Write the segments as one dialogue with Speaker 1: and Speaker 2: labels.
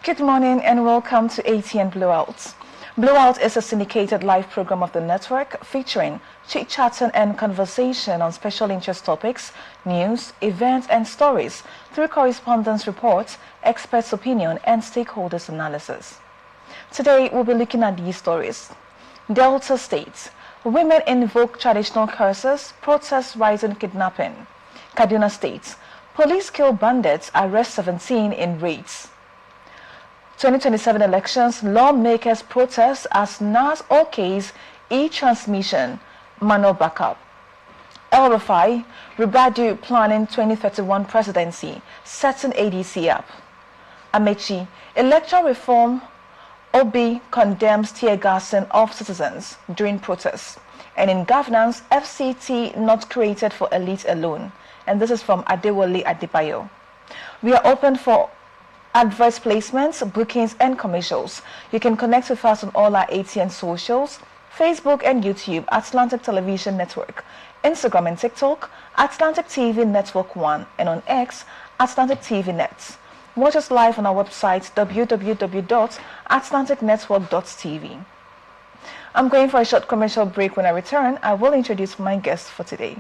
Speaker 1: Good morning and welcome to ATN Blowout. Blowout is a syndicated live program of the network featuring chit-chatting and conversation on special interest topics, news, events and stories through correspondence reports, experts' opinion and stakeholders' analysis. Today we'll be looking at these stories. Delta State. Women invoke traditional curses, protests rising kidnapping. Kaduna State. Police kill bandits, arrest 17 in raids. 2027 elections, lawmakers protest as NAS OK's e-transmission manual backup. El Rufai, Ribadu planning 2031 presidency, setting ADC up. Amechi, electoral reform, Obi condemns tear gassing of citizens during protests. And in governance, FCT not created for elite alone. And this is from Adewale Adebayo. We are open for adverts placements, bookings and commercials. You can connect with us on all our ATN socials, Facebook and YouTube, Atlantic Television Network, Instagram and TikTok, Atlantic TV Network 1, and on X, Atlantic TV Net. Watch us live on our website, www.atlanticnetwork.tv. I'm going for a short commercial break. When I return, I will introduce my guest for today.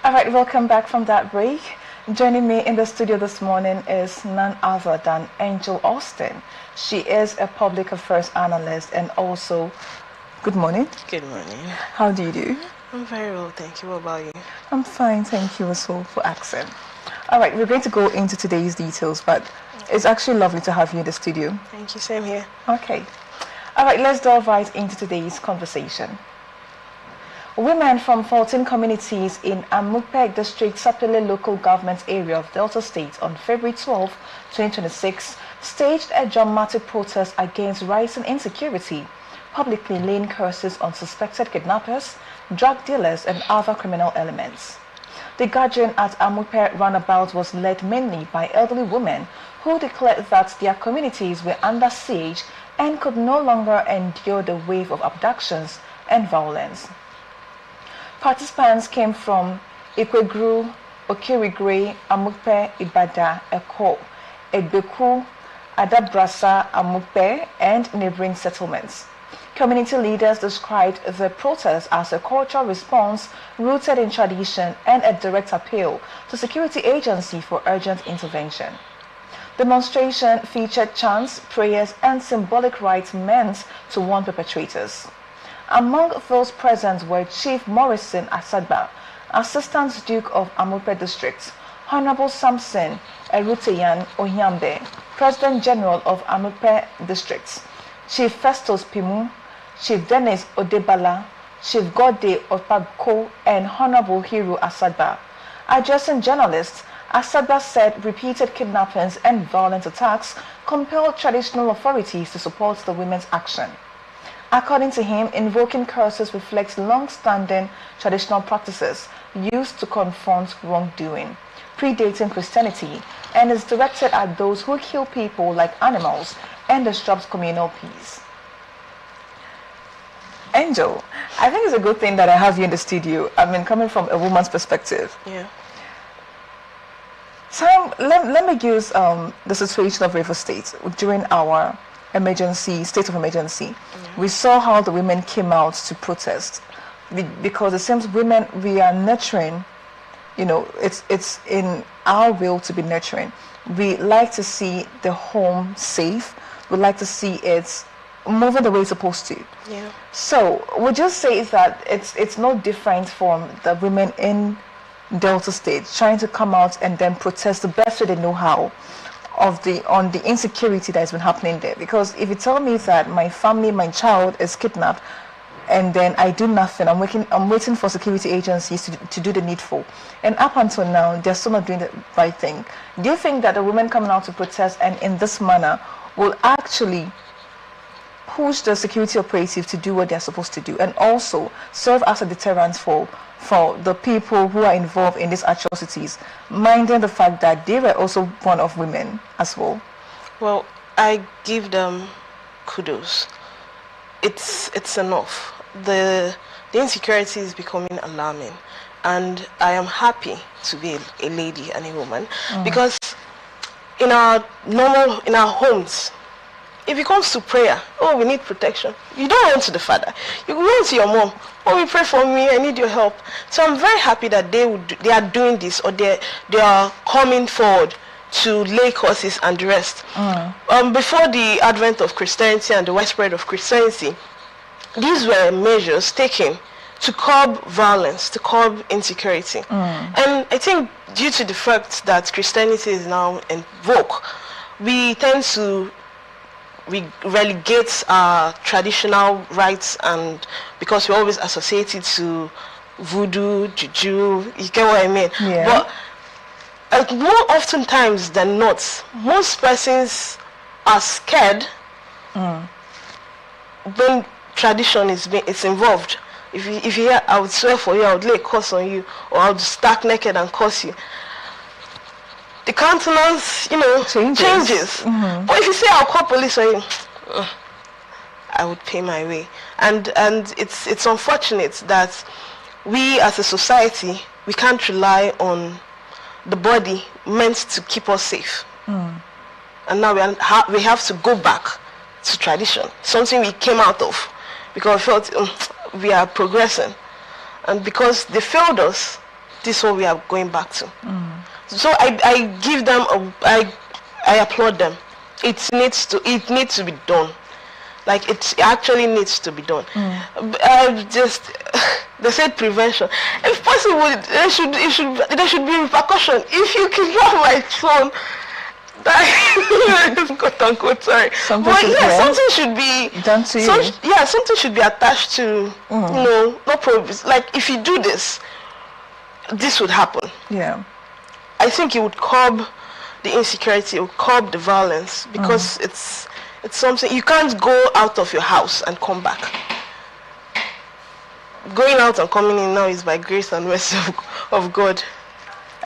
Speaker 1: All right, welcome back from that break. Joining me in the studio this morning is none other than Angel Austin. She is a public affairs analyst and also, good morning.
Speaker 2: Good morning.
Speaker 1: How do you do?
Speaker 2: I'm very well, thank you. What about you?
Speaker 1: I'm fine, thank you as well for asking. All right, we're going to go into today's details, but it's actually lovely to have you in the studio.
Speaker 2: Thank you, same here.
Speaker 1: Okay. All right, let's delve right into today's conversation. Women from 14 communities in Amukpe District, Sapele local government area of Delta State on February 12, 2026, staged a dramatic protest against rising insecurity, publicly laying curses on suspected kidnappers, drug dealers, and other criminal elements. The gathering at Amukpe roundabout was led mainly by elderly women who declared that their communities were under siege and could no longer endure the wave of abductions and violence. Participants came from Ikwegru, Okirigwe, Amukpe, Ibada, Eko, Egbeku, Adabrasa, Amukpe, and neighboring settlements. Community leaders described the protest as a cultural response rooted in tradition and a direct appeal to security agency for urgent intervention. Demonstration featured chants, prayers, and symbolic rites meant to warn perpetrators. Among those present were Chief Morrison Asadba, Assistant Duke of Amukpe District, Honorable Samson Eruteyan Ohiambe, President General of Amukpe District, Chief Festus Pimu, Chief Dennis Odebala, Chief Gode Opagko, and Honorable Hiru Asadba. Addressing journalists, Asadba said repeated kidnappings and violent attacks compelled traditional authorities to support the women's action. According to him, invoking curses reflects long-standing traditional practices used to confront wrongdoing, predating Christianity, and is directed at those who kill people like animals and disrupts communal peace. Angel, I think it's a good thing that I have you in the studio. I mean, coming from a woman's perspective.
Speaker 2: Yeah.
Speaker 1: Sam, let me use the situation of River State during our state of emergency. Mm-hmm. We saw how the women came out to protest because it seems women, we are nurturing, you know, it's in our will to be nurturing. We like to see the home safe. We like to see it moving the way it's supposed to.
Speaker 2: Yeah.
Speaker 1: So we just say that it's no different from the women in Delta State trying to come out and then protest the best way they know how on the insecurity that has been happening there. Because if you tell me that my family, my child is kidnapped, and then I do nothing, I'm waiting for security agencies to do the needful, and up until now they're still not doing the right thing. Do you think that the women coming out to protest and in this manner will actually push the security operative to do what they're supposed to do, and also serve as a deterrent for the people who are involved in these atrocities, minding the fact that they were also one of women as well?
Speaker 2: Well, I give them kudos. It's enough. The insecurity is becoming alarming, and I am happy to be a lady and a woman, because in our homes, if it comes to prayer, oh, we need protection, you don't run to the father, you run to your mom. Oh, we pray for me, I need your help. So I'm very happy that they are doing this, or they are coming forward to lay curses and the rest. Before the advent of Christianity and the widespread of Christianity, these were measures taken to curb violence, to curb insecurity. And I think due to the fact that Christianity is now in vogue, we tend to relegate our traditional rites, and because we always associate it to voodoo, juju, you get what I mean?
Speaker 1: Yeah.
Speaker 2: But more oftentimes than not, most persons are scared when tradition it's involved. If you hear, I would swear for you, I would lay a curse on you, or I would stark naked and curse you, the countenance, changes. But if you say I'll call police on you, I would pay my way. And it's unfortunate that we as a society, we can't rely on the body meant to keep us safe. And now we have to go back to tradition, something we came out of, because we felt we are progressing, and because they failed us, this is what we are going back to. So I give them I applaud them. It needs to be done. Like, it actually needs to be done. They said prevention. If possible, there should be repercussion. If you kidnap my son, quote unquote, sorry. Something should be
Speaker 1: done to you.
Speaker 2: Something should be attached to, no problem. Like, if you do this, this would happen.
Speaker 1: Yeah.
Speaker 2: I think it would curb the insecurity, it would curb the violence, because it's something you can't go out of your house and come back. Going out and coming in now is by grace and mercy of God.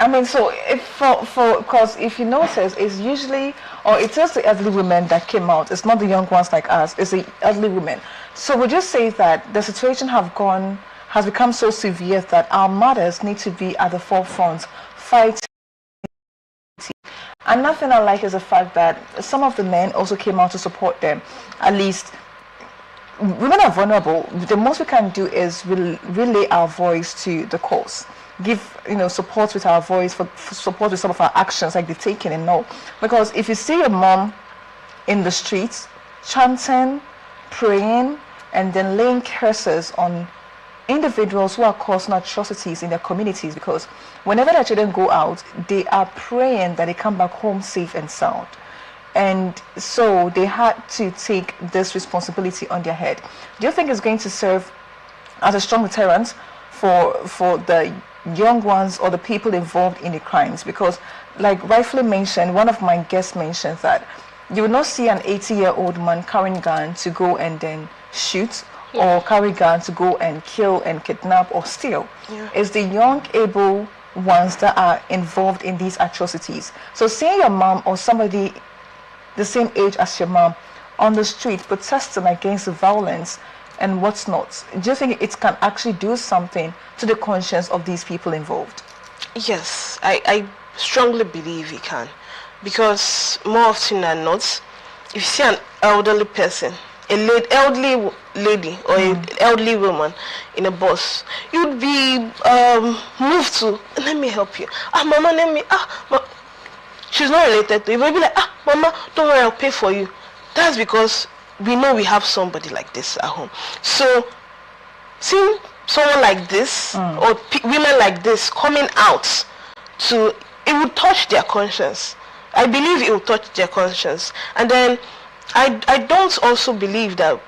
Speaker 1: I mean, so because if you notice, it's usually, or it is the elderly women that came out. It's not the young ones like us. It's the elderly women. So would you say that the situation has become so severe that our mothers need to be at the forefront fighting? And nothing I like is the fact that some of the men also came out to support them. At least women are vulnerable. The most we can do is relay our voice to the cause. Give support with our voice, for support with some of our actions, like the taking and all. Because if you see your mom in the streets chanting, praying, and then laying curses on individuals who are causing atrocities in their communities, because whenever their children go out, they are praying that they come back home safe and sound. And so they had to take this responsibility on their head. Do you think it's going to serve as a strong deterrent for the young ones or the people involved in the crimes? Because, like rightfully mentioned, one of my guests mentioned that you will not see an 80-year-old man carrying a gun to go and then shoot, or carry gun to go and kill and kidnap or steal. It's the young, able ones that are involved in these atrocities. So seeing your mom or somebody the same age as your mom on the street protesting against the violence and what's not, do you think it can actually do something to the conscience of these people involved?
Speaker 2: Yes, I strongly believe it can, because more often than not, if you see an elderly person, elderly lady or an elderly woman in a bus, you'd be moved to, let me help you. Mama, let me, she's not related to you, but you'll be like, mama, don't worry, I'll pay for you. That's because we know we have somebody like this at home. So seeing someone like this or women like this coming out it will touch their conscience. I believe it will touch their conscience. And then I don't also believe that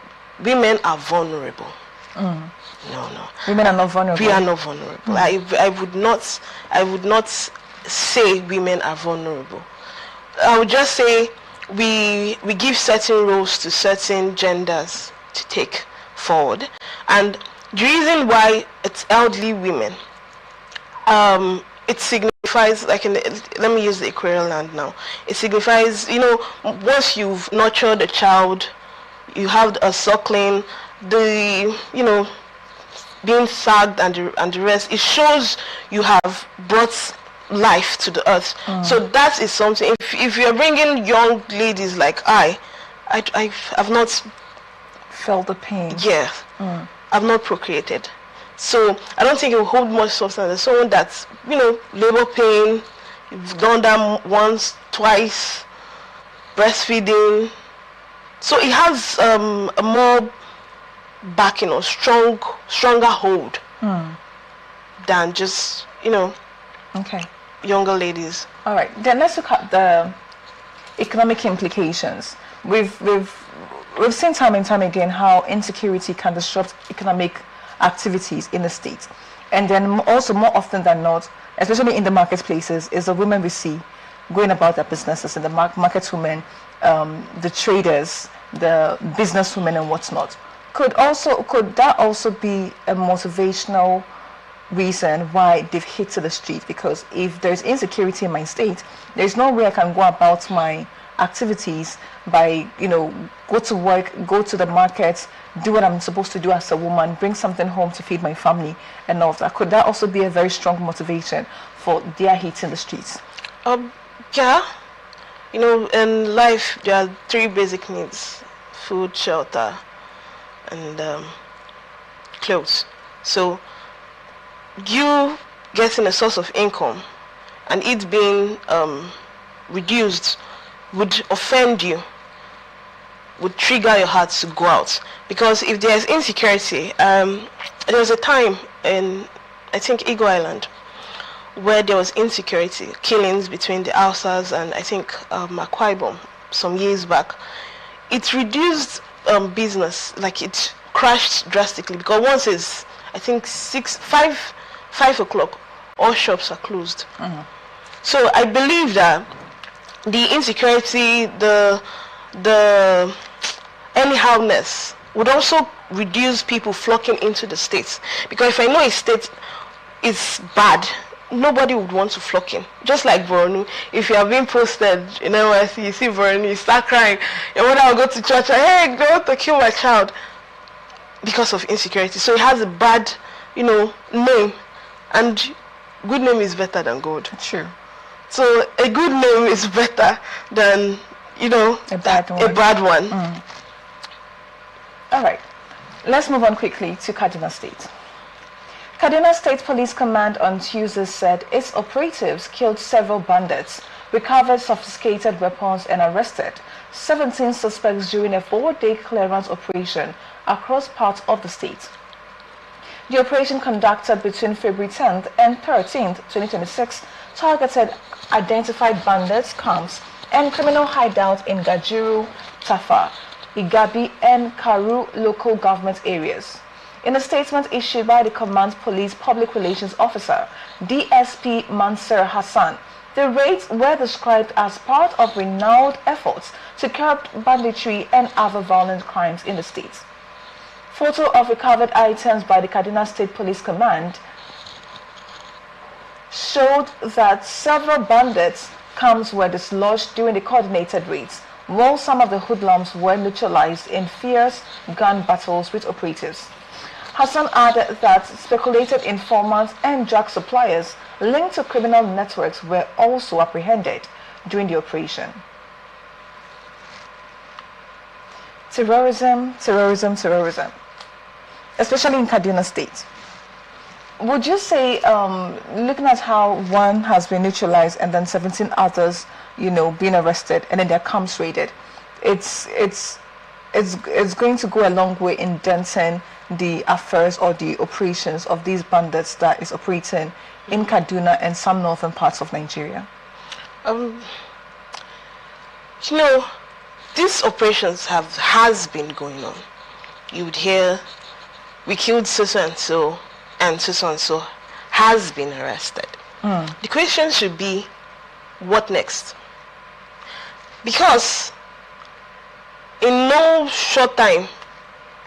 Speaker 2: women are vulnerable. No.
Speaker 1: Women are not vulnerable.
Speaker 2: We are not vulnerable. I would not say women are vulnerable. I would just say we give certain roles to certain genders to take forward. And the reason why it's elderly women, it signifies, like let me use the equivalent now. It signifies, once you've nurtured a child, you have a suckling, being sagged and the rest, it shows you have brought life to the earth. So that is something. If you're bringing young ladies like I've not
Speaker 1: felt the pain.
Speaker 2: Yeah, I've not procreated, so I don't think it will hold much substance as someone that's labor pain, you've done that once, twice, breastfeeding. So it has a more backing or stronger hold than just
Speaker 1: okay,
Speaker 2: younger ladies.
Speaker 1: All right, then let's look at the economic implications. We've seen time and time again how insecurity can disrupt economic activities in the state, and then also more often than not, especially in the marketplaces, is the women we see going about their businesses, and the market women, the traders, the businesswomen, and what's not. Could that also be a motivational reason why they've hit to the street? Because if there's insecurity in my state, there's no way I can go about my activities by go to work, go to the market, do what I'm supposed to do as a woman, bring something home to feed my family and all of that. Could that also be a very strong motivation for their hit in the streets?
Speaker 2: Yeah, in life there are 3 basic needs: food, shelter, and clothes. So you getting a source of income and it being reduced would offend you, would trigger your heart to go out. Because if there's insecurity, there was a time in, I think, Eagle Island, where there was insecurity, killings between the Hausas and I think Akwa Ibom some years back. It reduced business, like it crashed drastically, because once it's, I think, 5 o'clock, all shops are closed. So I believe that the insecurity, the anyhowness would also reduce people flocking into the states. Because if I know a state is bad, nobody would want to flock in. Just like Borno, if you are being posted in NYC, you see Borno, you start crying. Your mother will go to church and, hey, go to kill my child, because of insecurity. So it has a bad, name, and good name is better than good.
Speaker 1: True.
Speaker 2: So a good name is better than, a bad one.
Speaker 1: All right. Let's move on quickly to Kaduna State. Kaduna State Police Command on Tuesday said its operatives killed several bandits, recovered sophisticated weapons, and arrested 17 suspects during a 4-day clearance operation across parts of the state. The operation, conducted between February 10th and 13th, 2026, targeted identified bandits, camps, and criminal hideouts in Gajuru, Tafa, Igabi, and Karu local government areas. In a statement issued by the Command Police Public Relations Officer, DSP Mansur Hassan, the raids were described as part of renowned efforts to curb banditry and other violent crimes in the state. Photo of recovered items by the Kaduna State Police Command showed that several bandits' camps were dislodged during the coordinated raids, while some of the hoodlums were neutralized in fierce gun battles with operatives. Hassan added that speculated informants and drug suppliers linked to criminal networks were also apprehended during the operation. Terrorism, especially in Kaduna State. Would you say, looking at how one has been neutralized and then 17 others, being arrested and then their camps raided, it's going to go a long way in denting the affairs or the operations of these bandits that is operating in Kaduna and some northern parts of Nigeria?
Speaker 2: These operations has been going on. You would hear, we killed so and so has been arrested. The question should be, what next? Because in no short time,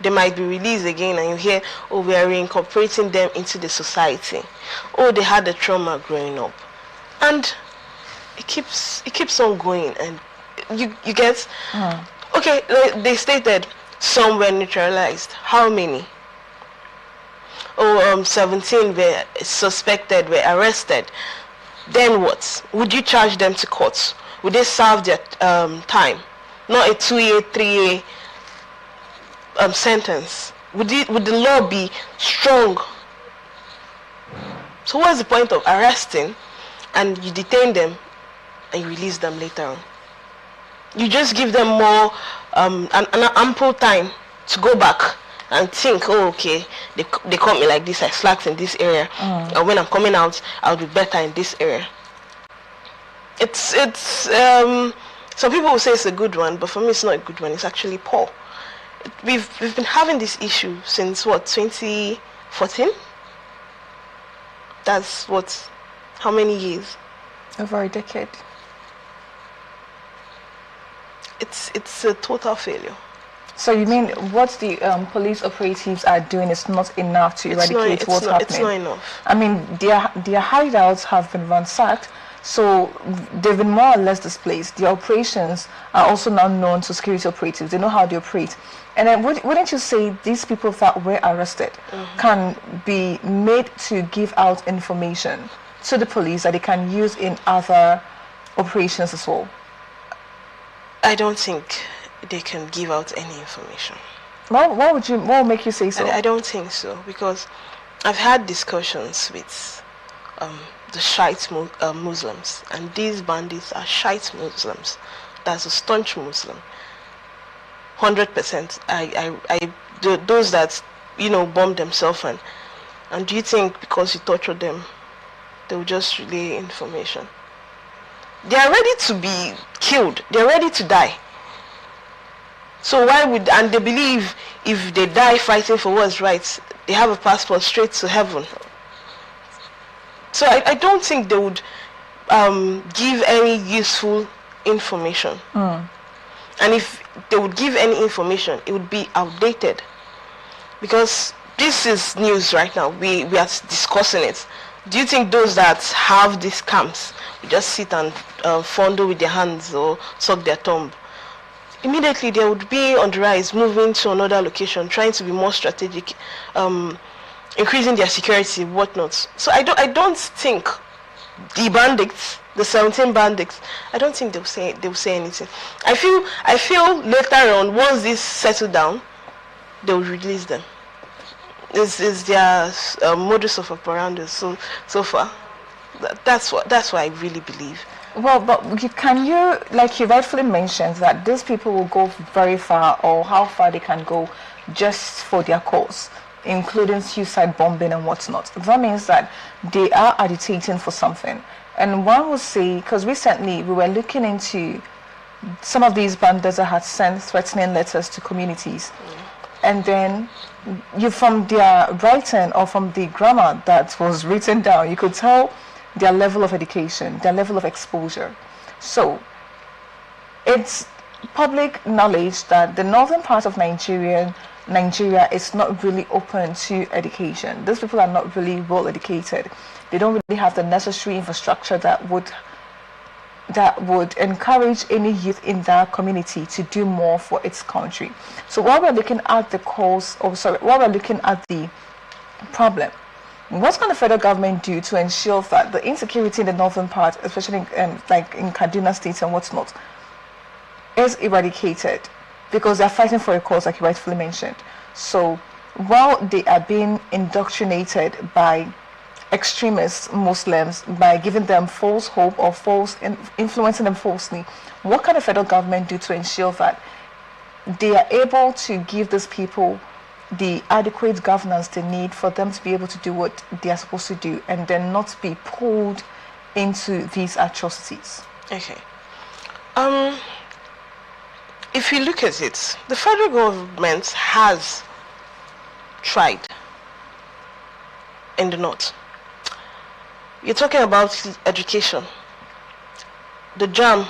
Speaker 2: they might be released again, and you hear, oh, we are reincorporating them into the society. Oh, they had a trauma growing up, and it keeps on going, and you get okay. They stated some were neutralized. How many? 17 were suspected, were arrested. Then what? Would you charge them to court? Would they serve their time? Not a 2-year, 3-year sentence. Would the law be strong? So what's the point of arresting and you detain them and you release them later on? You just give them more an ample time to go back and think, oh, okay, they caught me like this, I slacked in this area, and when I'm coming out, I'll do better in this area. It's some people will say it's a good one, but for me it's not a good one. It's actually poor. We've been having this issue since what, 2014? That's what, how many years?
Speaker 1: Over a decade.
Speaker 2: It's a total failure.
Speaker 1: So you mean what the police operatives are doing is not enough to eradicate what's happening?
Speaker 2: It's not enough.
Speaker 1: I mean, their hideouts have been ransacked, so they've been more or less displaced. The operations are also now known to security operatives. They know how they operate. And then wouldn't you say these people that were arrested can be made to give out information to the police that they can use in other operations as well?
Speaker 2: I don't think they can give out any information.
Speaker 1: What would make you say so?
Speaker 2: I don't think so, because I've had discussions with the Shiite Muslims, and these bandits are Shiite Muslims. That's a staunch Muslim. 100%. Those that bomb themselves, and do you think because you torture them, they will just relay information? They are ready to be killed. They are ready to die. So why would, and they believe if they die fighting for what's right, they have a passport straight to heaven. So I don't think they would give any useful information. And if they would give any information, it would be outdated. Because this is news right now. We are discussing it. Do you think those that have these camps will just sit and fondle with their hands or suck their thumb? Immediately they would be on the rise, moving to another location, trying to be more strategic, increasing their security, whatnot. So I don't think the bandits, the 17 bandits, I don't think they will say anything. I feel later on, once this settle down, they will release them. This is their modus of operandi. So far, that's what I really believe.
Speaker 1: Well, but can you, like you rightfully mentioned, that these people will go very far, or how far they can go just for their cause, including suicide bombing and whatnot. That means that they are agitating for something. And one will say, because recently we were looking into some of these bandits that had sent threatening letters to communities. And then from their writing or from the grammar that was written down, you could tell their level of education, their level of exposure. So it's public knowledge that the northern part of Nigeria is not really open to education. Those people are not really well educated. They don't really have the necessary infrastructure that would encourage any youth in that community to do more for its country. So while we're looking at while we're looking at the problem, what can the federal government do to ensure that the insecurity in the northern part, especially like in Kaduna State and whatnot, is eradicated? Because they're fighting for a cause, like you rightfully mentioned. So while they are being indoctrinated by extremist Muslims, by giving them false hope or influencing them falsely, what can the federal government do to ensure that they are able to give these people the adequate governance they need for them to be able to do what they are supposed to do, and then not be pulled into these atrocities?
Speaker 2: Okay. If you look at it, the federal government has tried in the north. You're talking about education. The JAM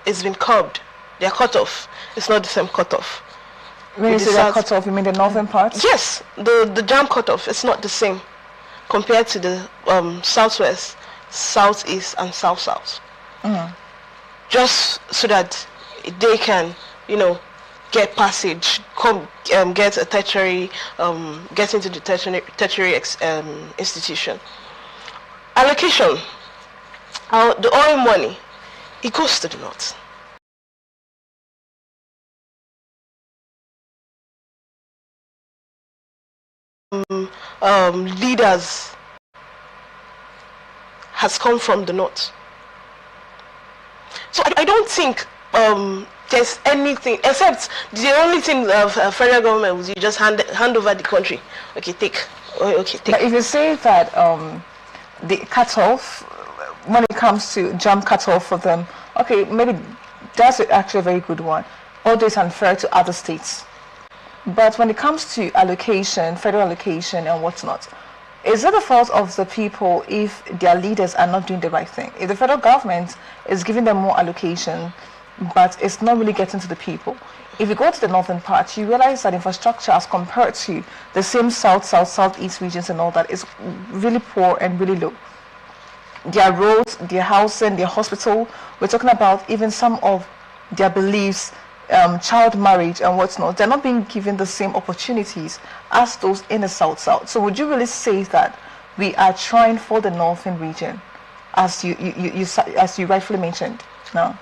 Speaker 2: has been curbed. They're cut off. It's not the same cut off.
Speaker 1: When you say they're cut off, you mean the northern part?
Speaker 2: Yes, the JAM cut off. It's not the same compared to the southwest, southeast, and south. Just so that they can, get passage, get a tertiary, get into the tertiary institution. Allocation, the oil money, it goes to the north. Leaders has come from the north. So I don't think there's anything, except the only thing the federal government was you just hand over the country. Okay, take.
Speaker 1: But if you say that the cutoff, when it comes to jump cutoff for them, okay, maybe that's actually a very good one. Although it's unfair to other states. But when it comes to allocation, federal allocation and whatnot, is it the fault of the people if their leaders are not doing the right thing? If the federal government is giving them more allocation, but it's not really getting to the people. If you go to the northern part, you realize that infrastructure as compared to the same southeast regions and all that is really poor and really low. Their roads, their housing, their hospital, we're talking about even some of their beliefs, child marriage and whatnot, they're not being given the same opportunities as those in the south. So would you really say that we are trying for the northern region, as you rightfully mentioned now?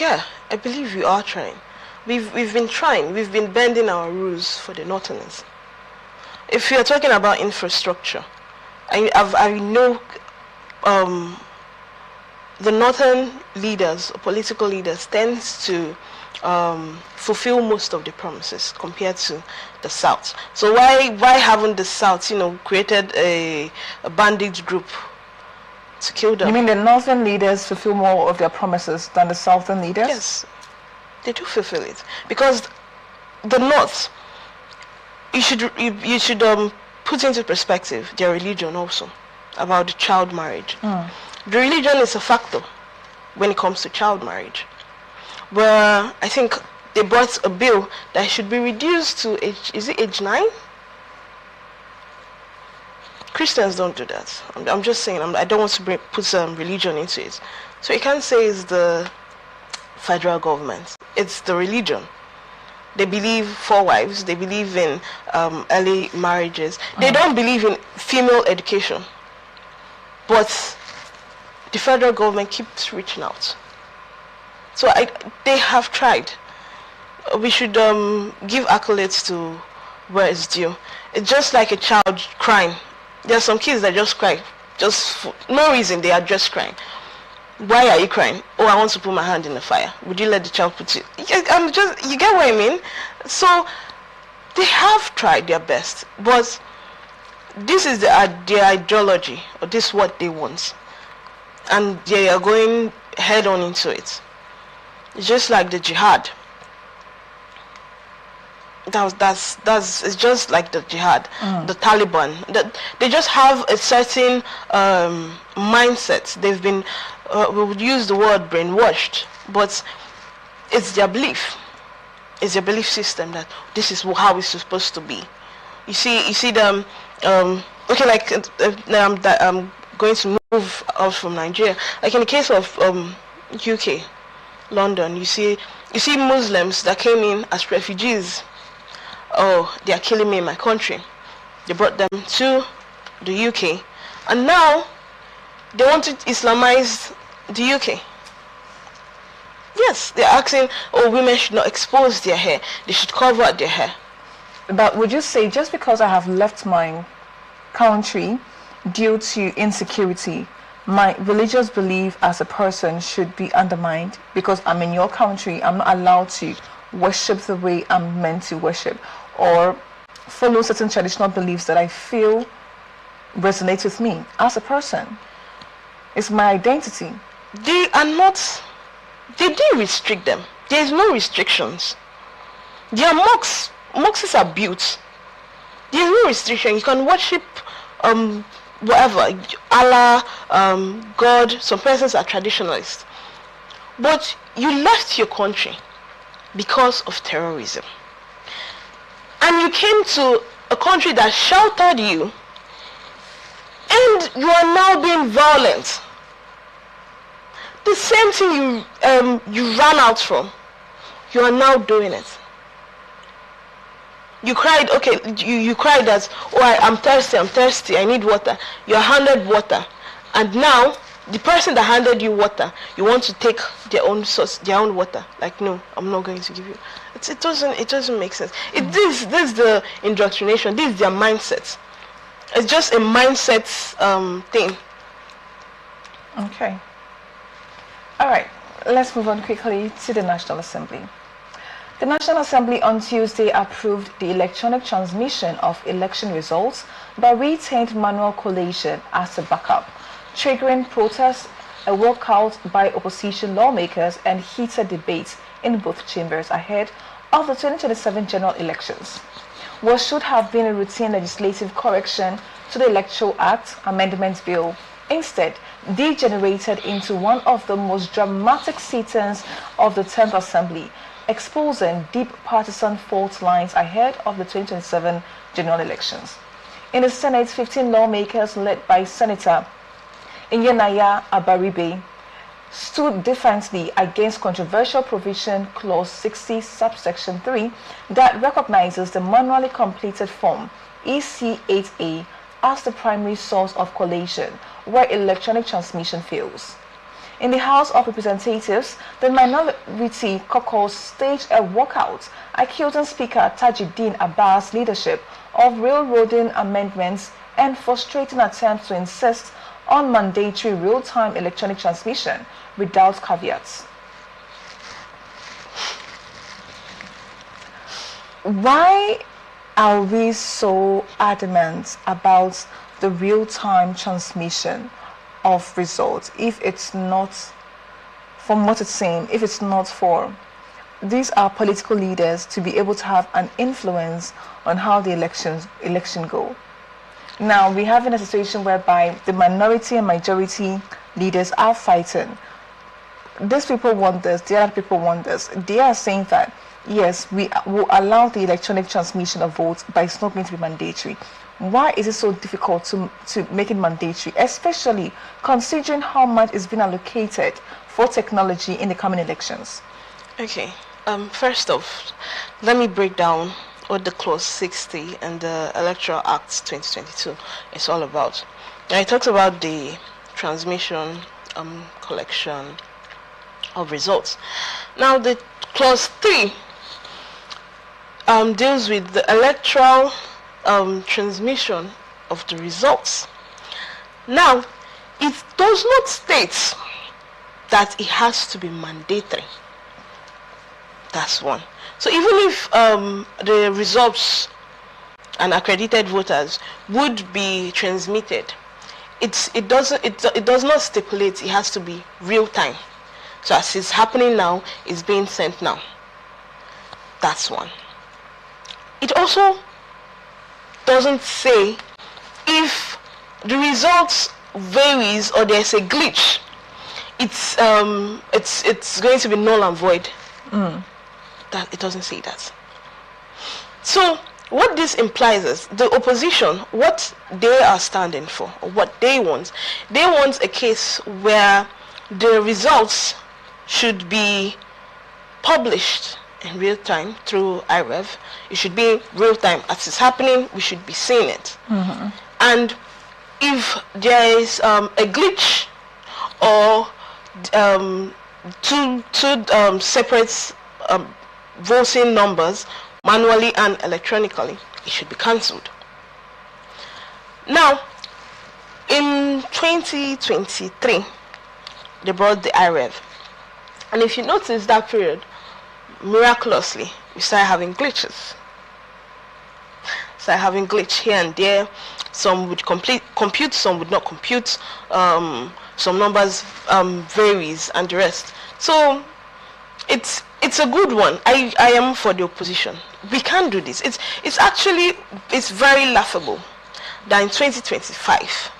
Speaker 2: Yeah, I believe we are trying, We've been trying. We've been bending our rules for the Northerners. If you're talking about infrastructure, I know the Northern leaders, political leaders, tends to fulfill most of the promises compared to the South. So why haven't the South, created a bandit group to kill them?
Speaker 1: You mean the Northern leaders fulfill more of their promises than the Southern leaders?
Speaker 2: Yes, they do fulfill it, because the North, you should put into perspective their religion also about the child marriage. The religion is a factor when it comes to child marriage. But I think they brought a bill that should be reduced to age 9? Christians don't do that. I'm just saying, I don't want to put some religion into it. So you can't say it's the federal government. It's the religion. They believe 4 wives. They believe in early marriages. They don't believe in female education. But the federal government keeps reaching out. So they have tried. We should give accolades to where it's due. It's just like a child crying. There are some kids that just cry, just for no reason. They are just crying. Why are you crying? Oh, I want to put my hand in the fire. Would you let the child put it? You get what I mean? So they have tried their best, but this is their ideology, or this is what they want, and they are going head on into it. It's just like the jihad. It's just like the jihad, the Taliban. They just have a certain mindset. They've been, we would use the word brainwashed, but it's their belief. It's their belief system that this is how it's supposed to be. You see them. Okay, like I'm going to move out from Nigeria. Like in the case of UK, London, you see Muslims that came in as refugees. Oh, they are killing me in my country. They brought them to the UK, and now they want to Islamize the UK. Yes, they're asking, oh, women should not expose their hair. They should cover their hair.
Speaker 1: But would you say just because I have left my country due to insecurity, my religious belief as a person should be undermined because I'm in your country? I'm not allowed to worship the way I'm meant to worship, or follow certain traditional beliefs that I feel resonate with me as a person. It's my identity.
Speaker 2: They are not. They didn't restrict them. There is no restrictions. Their mosques are built. There is no restriction. You can worship whatever, Allah, God. Some persons are traditionalists, but you left your country because of terrorism, and you came to a country that sheltered you, and you are now being violent. The same thing you ran out from, you are now doing it. You cried, okay, you cried that, oh, I'm thirsty, I need water. You're handed water, and now the person that handed you water, you want to take their own source, their own water. Like, no, I'm not going to give you. It doesn't make sense. This is the indoctrination. This is their mindset. It's just a mindset thing.
Speaker 1: Okay. All right. Let's move on quickly to the National Assembly. The National Assembly on Tuesday approved the electronic transmission of election results but retained manual collation as a backup, triggering protests, a walkout by opposition lawmakers, and heated debates in both chambers ahead of the 2027 general elections. What should have been a routine legislative correction to the Electoral Act Amendment Bill instead degenerated into one of the most dramatic sit-ins of the 10th Assembly, exposing deep partisan fault lines ahead of the 2027 general elections. In the Senate, 15 lawmakers led by Senator Inyenaya Abaribe stood defiantly against controversial provision clause 60 subsection 3 that recognizes the manually completed form EC8A as the primary source of collation where electronic transmission fails. In the House of Representatives, the minority caucus staged a walkout, accusing Speaker Tajuddin Abbas' leadership of railroading amendments and frustrating attempts to insist on mandatory real-time electronic transmission without caveats. Why are we so adamant about the real-time transmission of results if it's not, from what it's saying, if it's not for these are political leaders to be able to have an influence on how the election go? Now we have in a situation whereby the minority and majority leaders are fighting. These people want this, the other people want this. They are saying that yes, we will allow the electronic transmission of votes, but it's not going to be mandatory. Why is it so difficult to make it mandatory, especially considering how much is being allocated for technology in the coming elections?
Speaker 2: Okay, first off, let me break down what the Clause 60 and the Electoral Act 2022 is all about. Now, it talks about the transmission, collection of results. Now, the Clause 3 deals with the electoral transmission of the results. Now, it does not state that it has to be mandatory. That's one. So even if the results and accredited voters would be transmitted, it does not stipulate it has to be real time. So as it's happening now, it's being sent now. That's one. It also doesn't say if the results varies or there's a glitch, it's going to be null and void. That it doesn't say that. So what this implies is the opposition, what they are standing for, or what they want a case where the results should be published in real time through IREV. It should be real time. As it's happening, we should be seeing it. And if there is a glitch or two separate voting numbers, manually and electronically, it should be cancelled. Now, in 2023, they brought the IREV. And if you notice that period, miraculously, we started having glitches. Started having glitch here and there. Some would compute, some would not compute. Some numbers varies and the rest. So it's a good one. I am for the opposition. We can't do this. It's very laughable that in 2025,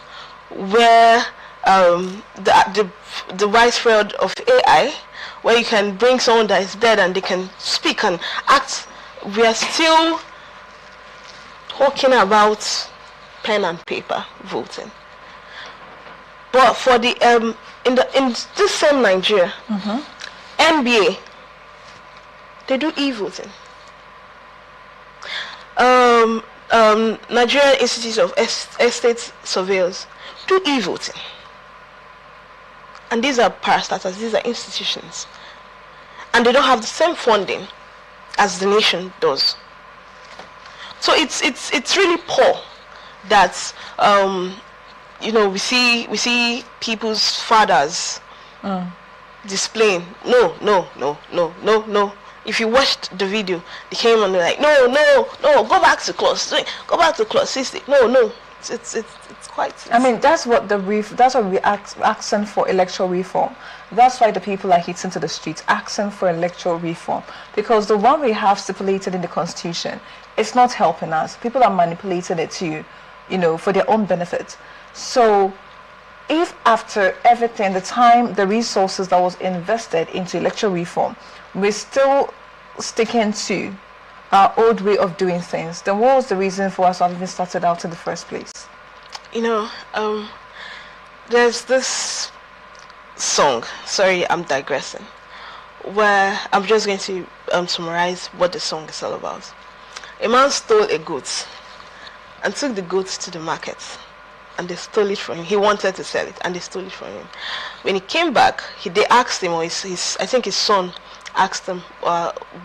Speaker 2: where the widespread of AI, where you can bring someone that is dead and they can speak and act, we are still talking about pen and paper voting. But for the in this same Nigeria, NBA, they do e-voting. Nigerian Institute of Estate Surveyors do e-voting. And these are parastatals, these are institutions. And they don't have the same funding as the nation does. So it's really poor that we see people's fathers displaying no. If you watched the video, they came and they're like, no, go back to clause 60. No. It's quite.
Speaker 1: I mean, that's what we're asking for, electoral reform. That's why the people are hitting to the streets, asking for electoral reform, because the one we have stipulated in the Constitution, it's not helping us. People are manipulating it for their own benefit. So, if after everything, the time, the resources that was invested into electoral reform, we're still sticking to our old way of doing things, then what was the reason for us to have even started out in the first place?
Speaker 2: There's this song, sorry, I'm digressing, where I'm just going to summarize what the song is all about. A man stole a goat and took the goat to the market. and they stole it from him. He wanted to sell it, and they stole it from him. When he came back, they asked him, or I think his son asked him,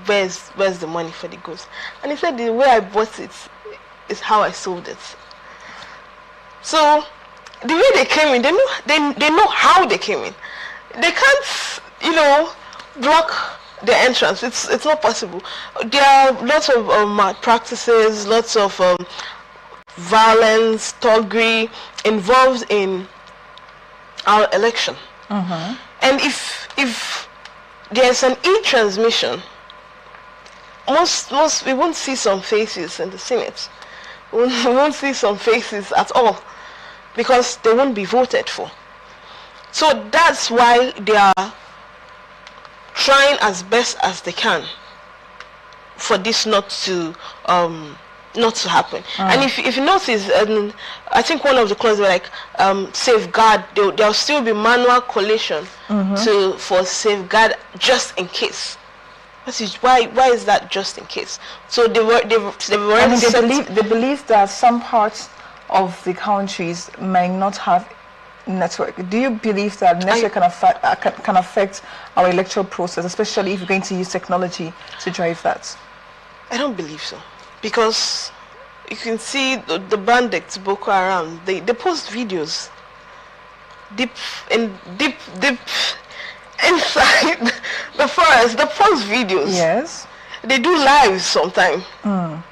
Speaker 2: where's the money for the goods? And he said, the way I bought it is how I sold it. So the way they came in, they know how they came in. They can't, block the entrance. It's not possible. There are lots of practices, lots of violence, thuggery involved in our election. And if there's an e-transmission, most we won't see some faces in the Senate. We won't see some faces at all, because they won't be voted for. So that's why they are trying as best as they can for this not to happen. And if you notice, I think one of the clauses were like safeguard. There'll still be manual collation for safeguard, just in case. Why is that just in case? So they
Speaker 1: believe that some parts of the countries may not have network. Do you believe that network can affect our electoral process, especially if you're going to use technology to drive that?
Speaker 2: I don't believe so, because you can see the bandits, Boko Haram, they post videos deep inside the forest. They post videos.
Speaker 1: Yes.
Speaker 2: They do lives sometimes. They're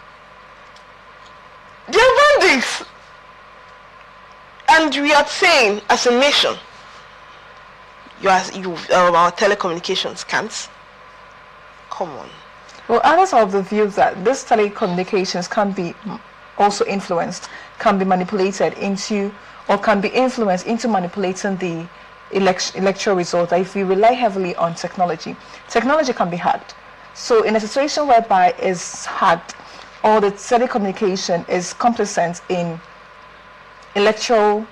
Speaker 2: bandits. And we are saying, as a nation, our telecommunications can't. Come on.
Speaker 1: Well, others are of the view that this telecommunications can be also influenced, can be manipulated into, or can be influenced into manipulating the electoral result. If we rely heavily on technology, technology can be hacked. So in a situation whereby it's hacked, or the telecommunication is complicit in electoral,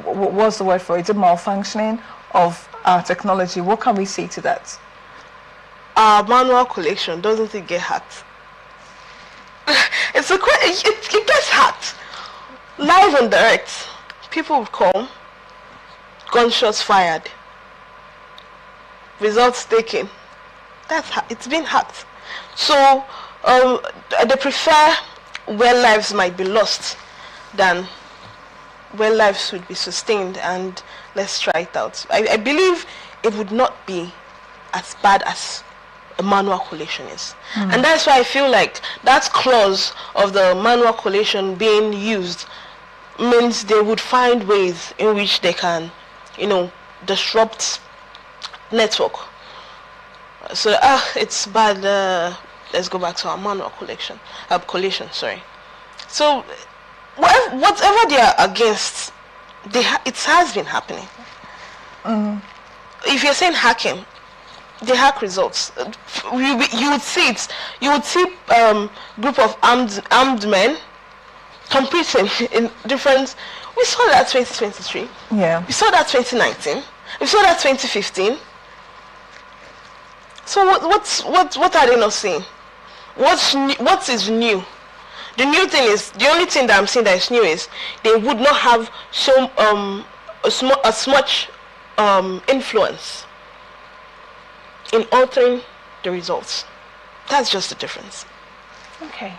Speaker 1: what's the word for it? Is it malfunctioning of our technology? What can we say to that?
Speaker 2: Our manual collection, doesn't it get hacked? It gets hacked. Live and direct. People would call, gunshots fired, results taken. It's been hacked. So they prefer where lives might be lost than where lives would be sustained, and let's try it out. I believe it would not be as bad as a manual collation is. And that's why I feel like that clause of the manual collation being used means they would find ways in which they can, disrupt network. So it's bad, let's go back to our manual collation, sorry. So whatever they are against, it has been happening. If you're saying hacking, they hack results. You would see it. You would see group of armed men competing in different. We saw that 2023.
Speaker 1: Yeah.
Speaker 2: We saw that 2019. We saw that 2015. So what are they not seeing? What is new? The new thing is, the only thing that I'm seeing that is new is they would not have as much influence in altering the results. That's just the difference.
Speaker 1: Okay.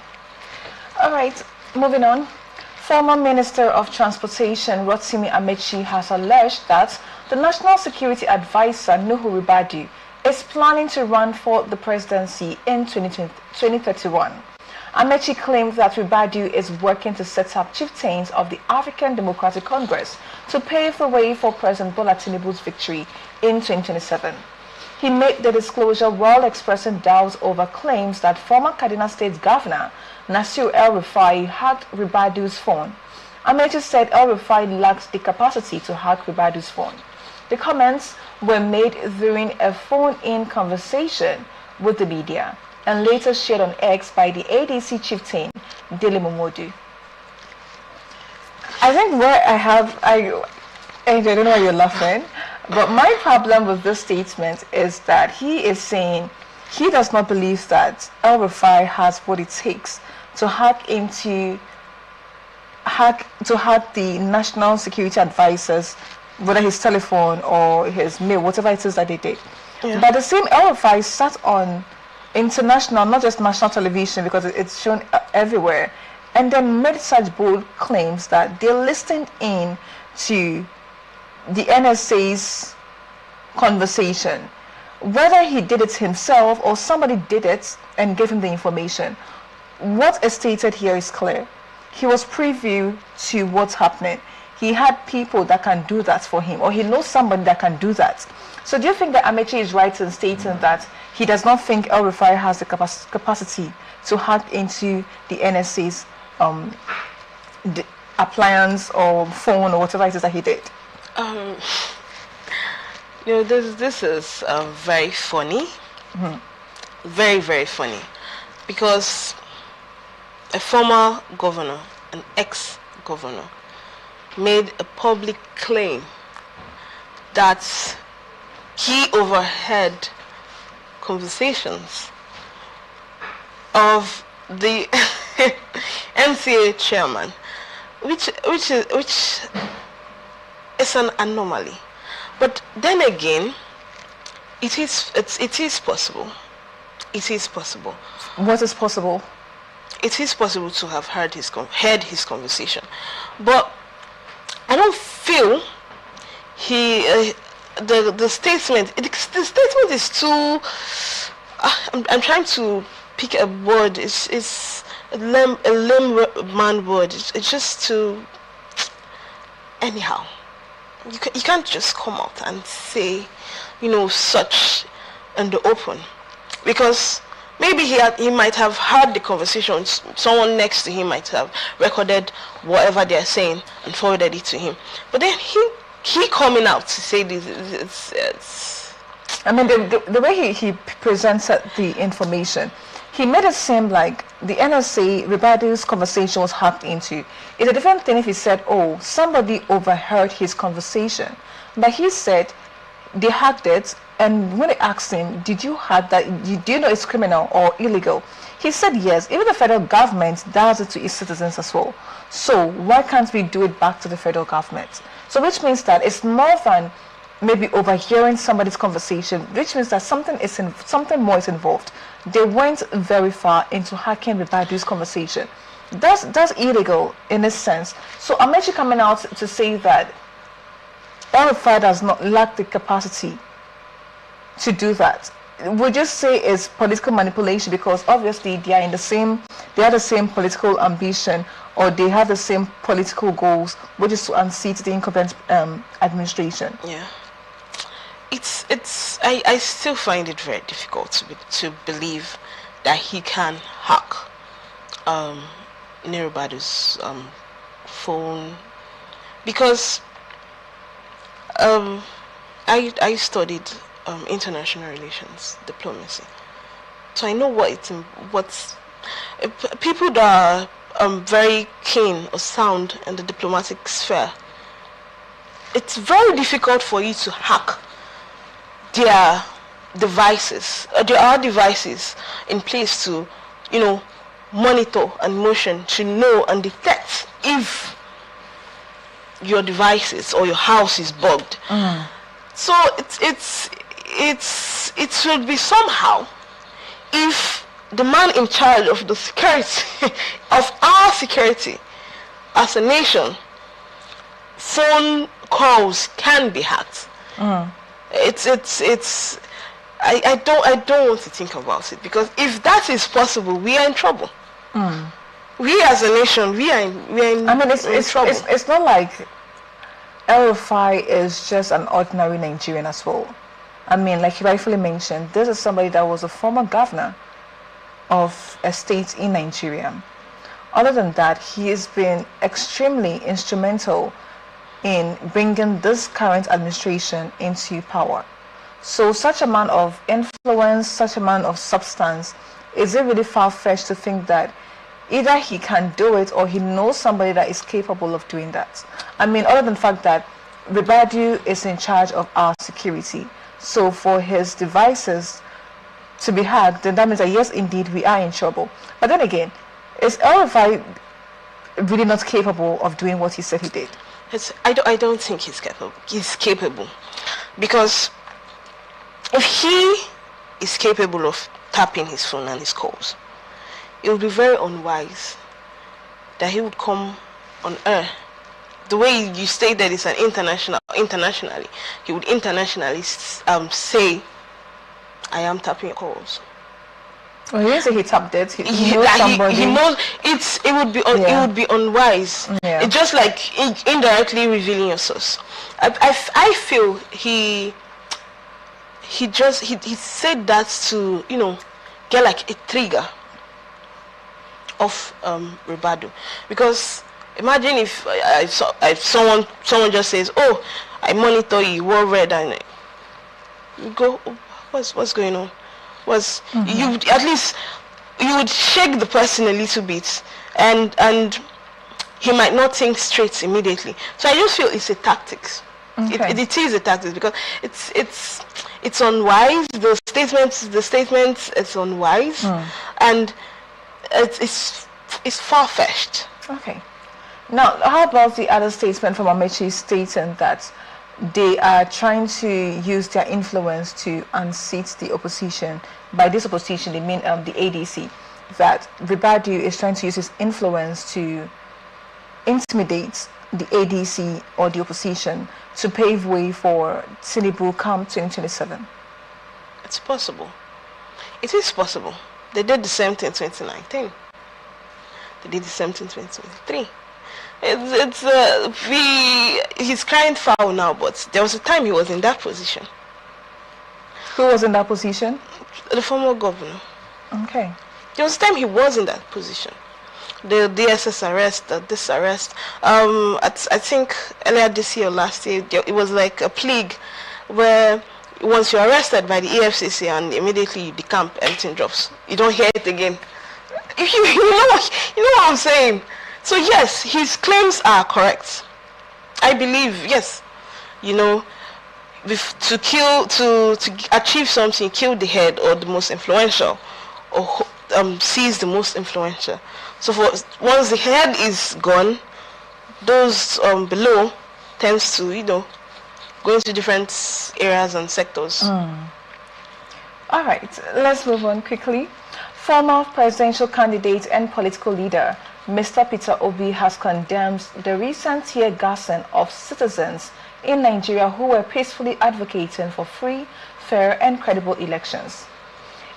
Speaker 1: All right. Moving on. Former Minister of Transportation Rotimi Amechi has alleged that the National Security Advisor Nuhu Ribadu is planning to run for the presidency in 2031. Amechi claimed that Ribadu is working to set up chieftains of the African Democratic Congress to pave the way for President Bola Tinubu's victory in 2027. He made the disclosure while expressing doubts over claims that former Kaduna State Governor Nasir El-Rufai hacked Ribadu's phone. Amechi said El-Rufai lacked the capacity to hack Ribadu's phone. The comments were made during a phone-in conversation with the media and later shared on X by the ADC chieftain Dele Momodu. I think where I don't know why you're laughing, but my problem with this statement is that he is saying he does not believe that El-Rufai has what it takes to hack into hack the national security advisors, whether his telephone or his mail, whatever it is that they did.
Speaker 2: Yeah.
Speaker 1: But the same El-Rufai sat on international, not just national television, because it's shown everywhere, and then made such bold claims that they listened in to the NSA's conversation. Whether he did it himself or somebody did it and gave him the information, what is stated here is clear. He was privy to what's happening. He had people that can do that for him, or he knows somebody that can do that. So do you think that Amechi is right in stating that he does not think El-Rufai has the capacity to hack into the NSA's the appliance or phone or whatever it is that he did?
Speaker 2: This is very funny. Very, very funny. Because a former governor, an ex-governor, made a public claim that he overheard conversations of the MCA chairman, which is an anomaly. But then again, it is possible. It is possible.
Speaker 1: What is possible?
Speaker 2: It is possible to have heard his conversation, but I don't feel the statement. The statement is too. I'm trying to pick a word. It's a lame man word. It's just too. Anyhow, you can't just come out and say, such in the open, because maybe he might have heard the conversation. Someone next to him might have recorded whatever they are saying and forwarded it to him. But then he coming out to say this, it's
Speaker 1: I mean, the way he presented the information, he made it seem like the NSA, Ribadi's conversation was hacked into. It's a different thing if he said, oh, somebody overheard his conversation. But he said they hacked it, and when they asked him, did you hack that? Do you know it's criminal or illegal? He said yes. Even the federal government does it to its citizens as well. So why can't we do it back to the federal government? So which means that it's more than maybe overhearing somebody's conversation, which means that something more is involved. They went very far into hacking Ribadi's conversation. That's illegal in a sense. So I'm actually coming out to say that El-Rufai does not lack the capacity to do that. We just say it's political manipulation because obviously they have the same political ambition, or they have the same political goals, which is to unseat the incumbent administration.
Speaker 2: Yeah. I still find it very difficult to believe that he can hack Ribadi's phone, because I studied international relations, diplomacy, so I know what's people that are very keen or sound in the diplomatic sphere. It's very difficult for you to hack their devices. There are devices in place to, monitor and motion to know and detect if your devices or your house is bugged. So it should be somehow, if the man in charge of the security of our security as a nation, phone calls can be hacked. I don't want to think about it, because if that is possible, we are in trouble. We as a nation, we are in trouble.
Speaker 1: It's not like El-Rufai is just an ordinary Nigerian as well. I mean, like you rightfully mentioned, this is somebody that was a former governor of a state in Nigeria. Other than that, he has been extremely instrumental in bringing this current administration into power. So such a man of influence, such a man of substance, is it really far-fetched to think that either he can do it or he knows somebody that is capable of doing that? I mean, other than the fact that Ribadi is in charge of our security, so for his devices to be hacked, then that means that yes, indeed, we are in trouble. But then again, is El-Rufai really not capable of doing what he said he did?
Speaker 2: I don't think he's capable. He's capable. Because if he is capable of tapping his phone and his calls, it would be very unwise that he would come on air. The way you stated it's an internationally, he would internationally say, I am tapping calls.
Speaker 1: Well, he didn't say he tapped it. He knows somebody.
Speaker 2: He knows it would be unwise.
Speaker 1: Yeah.
Speaker 2: It's just like indirectly revealing your source. I feel he said that to get like a trigger of Ribadu, because imagine if someone just says, oh, I monitor you, wore red, and you go, oh, what's going on? You at least you would shake the person a little bit, and he might not think straight immediately. So I just feel it's a tactics.
Speaker 1: Okay.
Speaker 2: It is a tactics, because it's unwise. The statements it's unwise, and it's far-fetched.
Speaker 1: Okay. Now, how about the other statement from Amechi stating that they are trying to use their influence to unseat the opposition? By this opposition, they mean the ADC. That Ribadu is trying to use his influence to intimidate the ADC or the opposition to pave way for Tinubu come 2027.
Speaker 2: It's possible. It is possible. They did the same thing in 2019. They did the same thing in 2023. He's crying foul now, but there was a time he was in that position.
Speaker 1: Who was in that position?
Speaker 2: The former governor.
Speaker 1: Okay.
Speaker 2: There was a time he was in that position. The DSS arrest, this arrest. I think earlier this year or last year, it was like a plague where once you're arrested by the EFCC and immediately you decamp, everything drops. You don't hear it again. You know what I'm saying? So yes, his claims are correct. I believe, yes, to achieve something, kill the head or the most influential, or seize the most influential. So once the head is gone, those below tends to go into different areas and sectors.
Speaker 1: All right, let's move on quickly. Former presidential candidate and political leader Mr. Peter Obi has condemned the recent tear gassing of citizens in Nigeria who were peacefully advocating for free, fair and credible elections.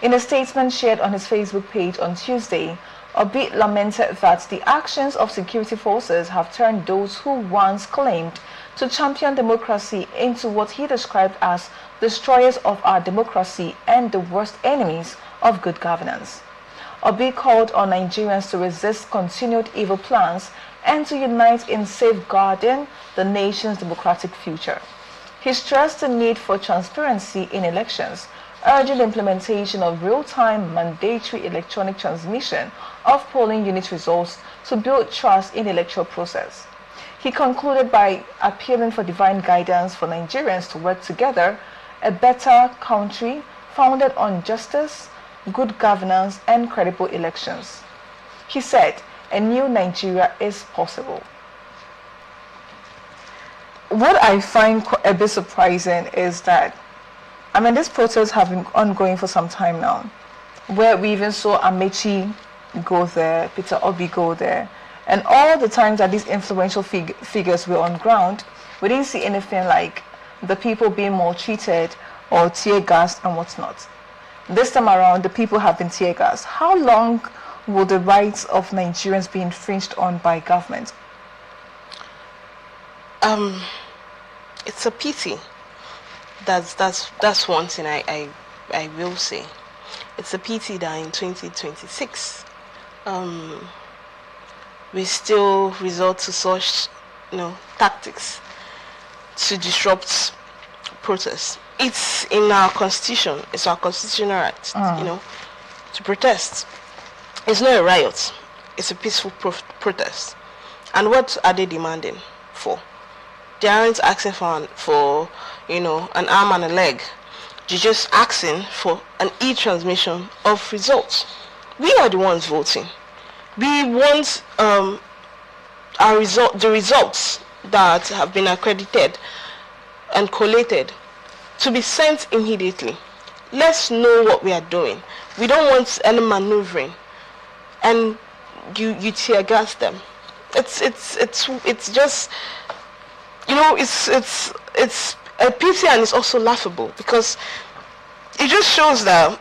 Speaker 1: In a statement shared on his Facebook page on Tuesday, Obi lamented that the actions of security forces have turned those who once claimed to champion democracy into what he described as destroyers of our democracy and the worst enemies of good governance. Obi called on Nigerians to resist continued evil plans and to unite in safeguarding the nation's democratic future. He stressed the need for transparency in elections, urging the implementation of real-time mandatory electronic transmission of polling unit results to build trust in the electoral process. He concluded by appealing for divine guidance for Nigerians to work together, a better country founded on justice, good governance and credible elections. He said, a new Nigeria is possible. What I find a bit surprising is that, these protests have been ongoing for some time now, where we even saw Amechi go there, Peter Obi go there, and all the times that these influential figures were on ground, we didn't see anything like the people being maltreated or tear gassed and whatnot. This time around, the people have been tear gassed. How long will the rights of Nigerians be infringed on by government?
Speaker 2: It's a pity. That's one thing I will say. It's a pity that in 2026 we still resort to such tactics to disrupt protests. It's in our constitution. It's our constitutional right, to protest. It's not a riot. It's a peaceful protest. And what are they demanding for? They aren't asking for an arm and a leg. They're just asking for an e-transmission of results. We are the ones voting. We want the results that have been accredited and collated to be sent immediately. Let's know what we are doing. We don't want any maneuvering, and you tear gas them. It's just, you know, it's a pity, and it's also laughable because it just shows that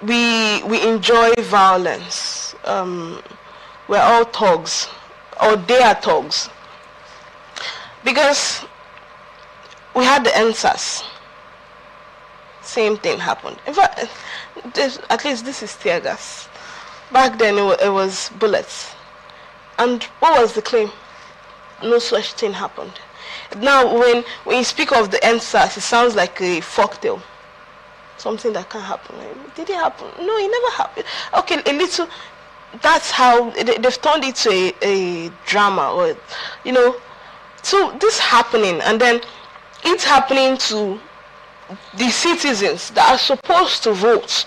Speaker 2: we enjoy violence. We're all thugs, or they are thugs, because we had the answers. Same thing happened. In fact, at least this is tear gas. Back then it was bullets. And what was the claim? No such thing happened. Now when you speak of the answers, it sounds like a folktale. Something that can happen. Did it happen? No, it never happened. Okay, a little. That's how they've turned it to a drama, or, you know. So this happening, and then it's happening to the citizens that are supposed to vote.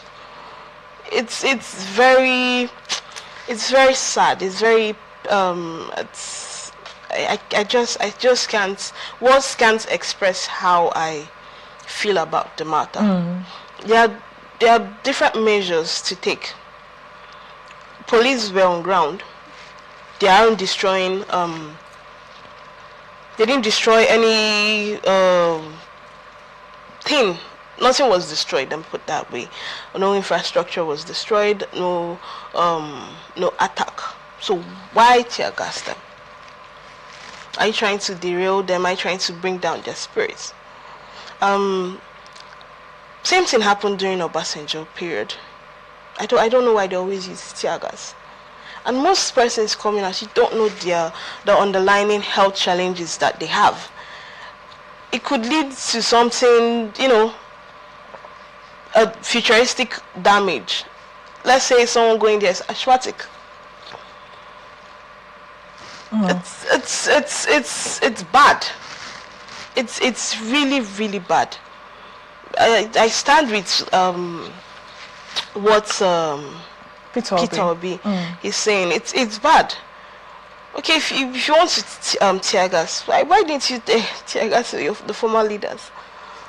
Speaker 2: It's very sad. It's very I just can't, words can't express how I feel about the matter. There are different measures to take. Police were on ground. They aren't destroying. They didn't destroy any thing. Nothing was destroyed. Let me put that way. No infrastructure was destroyed. No attack. So why tear gas them? Are you trying to derail them? Are you trying to bring down their spirits? Same thing happened during Obasanjo period. I don't know why they always use tear gas. And most persons coming out, you don't know the underlying health challenges that they have. It could lead to something, you know, a futuristic damage. Let's say someone going there is asthmatic. It's bad. It's really bad. I stand with what Peter Obi is saying. It's bad. Okay, if you want to tear gas, why didn't you tear gas the former leaders?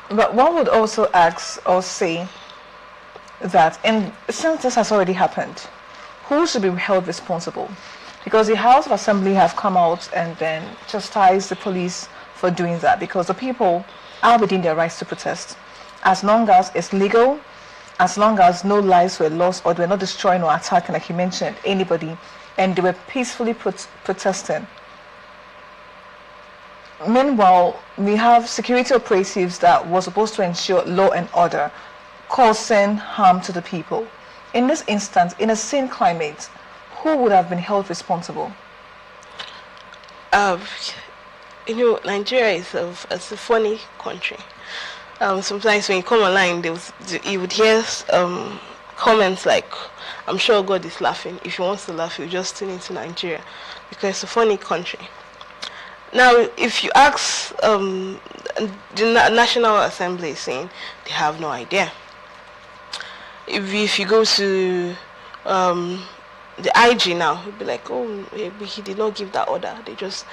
Speaker 1: But one would also ask or say that, since this has already happened, who should be held responsible? Because the House of Assembly have come out and then chastised the police for doing that, because the people are within their rights to protest. As long as it's legal, as long as no lives were lost or they were not destroying or attacking, like you mentioned, anybody, and they were peacefully protesting. Meanwhile, we have security operatives that were supposed to ensure law and order, causing harm to the people. In this instance, in a sane climate, who would have been held responsible?
Speaker 2: You know, Nigeria is a funny country. Sometimes when you come online, you would hear comments like, "I'm sure God is laughing. If he wants to laugh, he'll just tune into Nigeria," because it's a funny country. Now, if you ask the National Assembly is saying they have no idea. If you go to the IG now, he'll be like, "Oh, he did not give that order. They just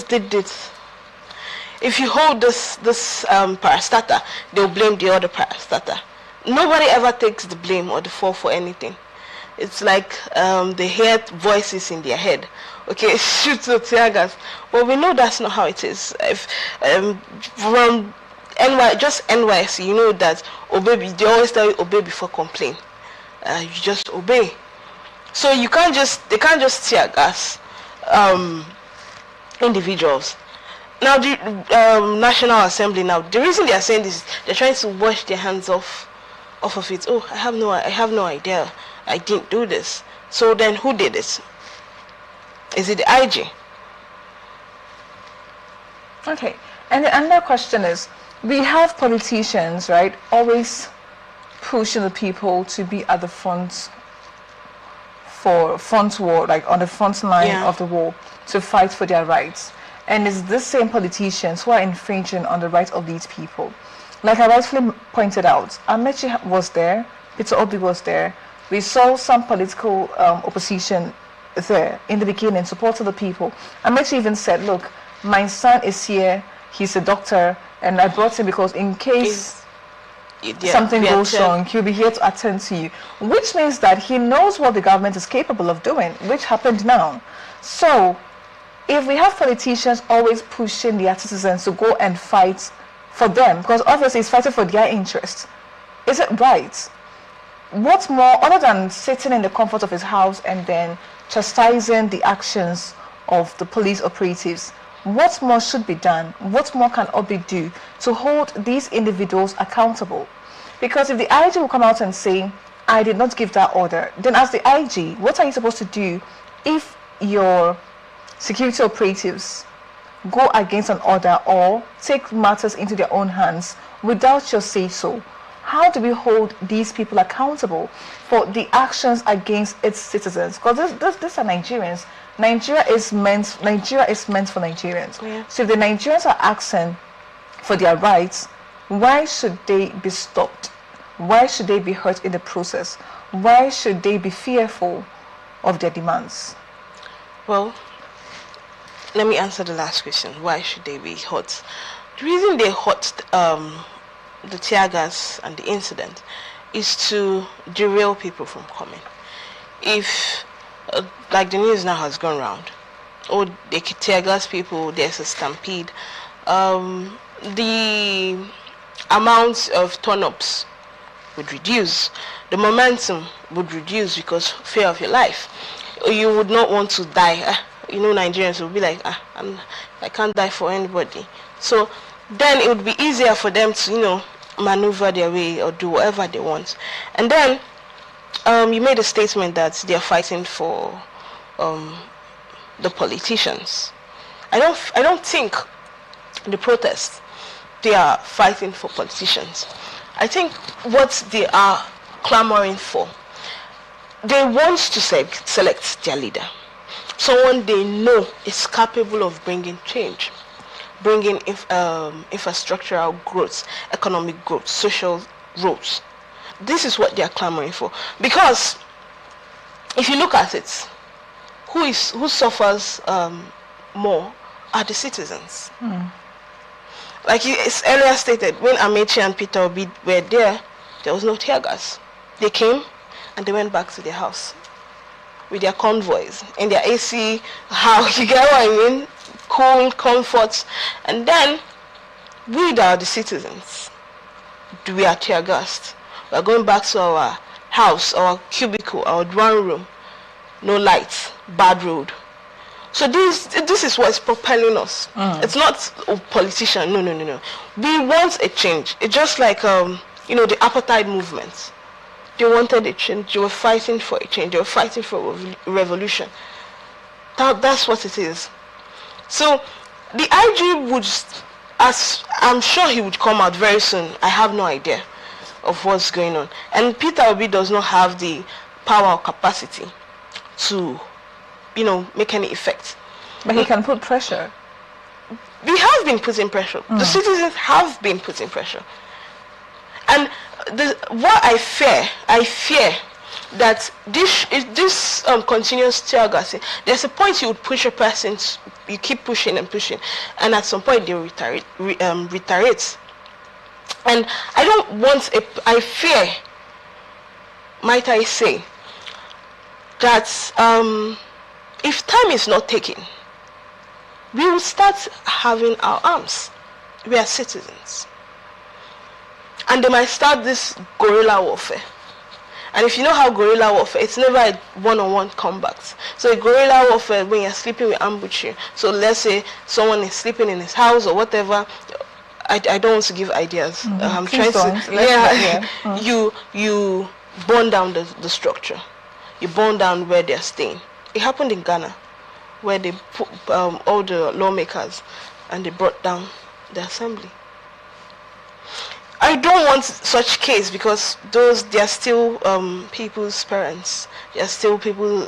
Speaker 2: did it." If you hold this parastatal, they'll blame the other parastatal. Nobody ever takes the blame or the fault for anything. It's like they hear voices in their head. Okay, shoot the tear gas. But we know that's not how it is. If from NYC, you know that obey. They always tell you obey before complain. You just obey. So they can't just tear gas individuals. Now the National Assembly, now the reason they are saying this is they're trying to wash their hands off of it. Oh, I have no idea. I didn't do this. So then who did it? Is it the IG?
Speaker 1: Okay. And the another question is, we have politicians, right, always pushing the people to be at the front war, like on the front line of the war, to fight for their rights. And it's the same politicians who are infringing on the rights of these people. Like I rightfully pointed out, Amechi was there, Peter Obi was there. We saw some political opposition there in the beginning, supported the people. Amechi even said, look, my son is here, he's a doctor, and I brought him because in case something goes wrong, he'll be here to attend to you. Which means that he knows what the government is capable of doing, which happened now. So, if we have politicians always pushing their citizens to go and fight for them, because obviously it's fighting for their interests, is it right? What more, other than sitting in the comfort of his house and then chastising the actions of the police operatives, what more should be done? What more can Obi do to hold these individuals accountable? Because if the IG will come out and say, I did not give that order, then as the IG, what are you supposed to do if your security operatives go against an order or take matters into their own hands without your say-so? How do we hold these people accountable for the actions against its citizens? Because these are Nigerians. Nigeria is meant for Nigerians. Yeah. So if the Nigerians are asking for their rights, why should they be stopped? Why should they be hurt in the process? Why should they be fearful of their demands?
Speaker 2: Well, let me answer the last question. Why should they be hurt? The reason they hurt the tear gas and the incident is to derail people from coming. If like the news now has gone round, or they tear gas people, there's a stampede, the amount of turn-ups would reduce, the momentum would reduce because fear of your life. You would not want to die. Nigerians will be like, I can't die for anybody. So then it would be easier for them to, maneuver their way or do whatever they want. And then you made a statement that they are fighting for the politicians. I don't think the protests, they are fighting for politicians. I think what they are clamoring for, they want to select their leader, someone they know is capable of bringing change, bringing infrastructural growth, economic growth, social growth. This is what they are clamoring for. Because if you look at it, who suffers more are the citizens. Like it's earlier stated, when Amechi and Peter Obi were there was no tear gas. They came and they went back to their house with their convoys in their AC house. You get what I mean? Cool, comfort. And then we are the citizens. We are tear gassed. We are going back to our house, our cubicle, our drawing room. No lights, bad road. So this is what's propelling us. It's not a politician. No. We want a change. It's just like the apartheid movement. They wanted a change. They were fighting for a change. They were fighting for a revolution. That's what it is. So the IG would, as I'm sure he would come out very soon. I have no idea of what's going on. And Peter Obi does not have the power or capacity to, make any effect.
Speaker 1: But he can put pressure.
Speaker 2: We have been putting pressure. The citizens have been putting pressure. And what I fear that this continuous tear gassing, there's a point you would push a person, you keep pushing and pushing, and at some point they will retaliate. And I fear, might I say, that if time is not taken, we will start having our arms. We are citizens. And they might start this guerrilla warfare. And if you know how guerrilla warfare, it's never a one-on-one combat. So a guerrilla warfare, when you're sleeping, we ambush you. So let's say someone is sleeping in his house or whatever. I don't want to give ideas. I'm trying to. You burn down the structure. You burn down where they're staying. It happened in Ghana, where they put all the lawmakers and they brought down the assembly. I don't want such case because they are still people's parents. They are still people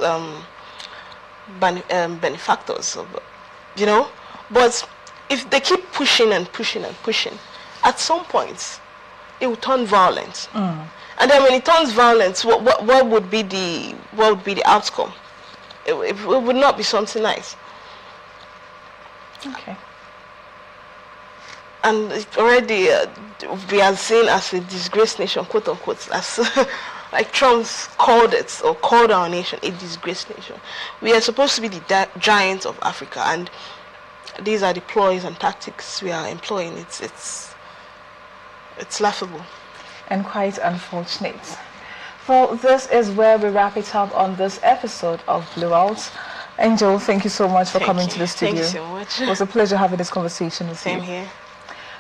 Speaker 2: benefactors, But if they keep pushing and pushing and pushing, at some point it will turn violent. And then when it turns violent, what would be the outcome? it would not be something nice.
Speaker 1: Okay.
Speaker 2: And already we are seen as a disgraced nation, quote unquote, as like Trump's called it, or called our nation a disgraced nation. We are supposed to be the giants of Africa, and these are the ploys and tactics we are employing. It's laughable.
Speaker 1: And quite unfortunate. Well, this is where we wrap it up on this episode of Blowout. Angel, thank you so much for coming to the studio.
Speaker 2: Thank you so much.
Speaker 1: It was a pleasure having this conversation with you.
Speaker 2: Same here.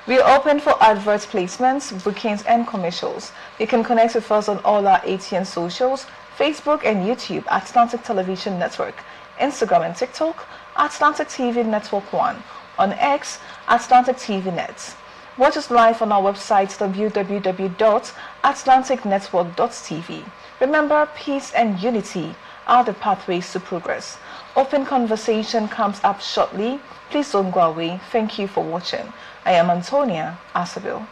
Speaker 1: We are open for advert placements, bookings, and commercials. You can connect with us on all our ATN socials, Facebook and YouTube at Atlantic Television Network, Instagram and TikTok at Atlantic TV Network 1, on X at Atlantic TV Net. Watch us live on our website www.atlanticnetwork.tv. Remember, peace and unity are the pathways to progress. Open conversation comes up shortly. Please don't go away. Thank you for watching. I am Antonia Asabil.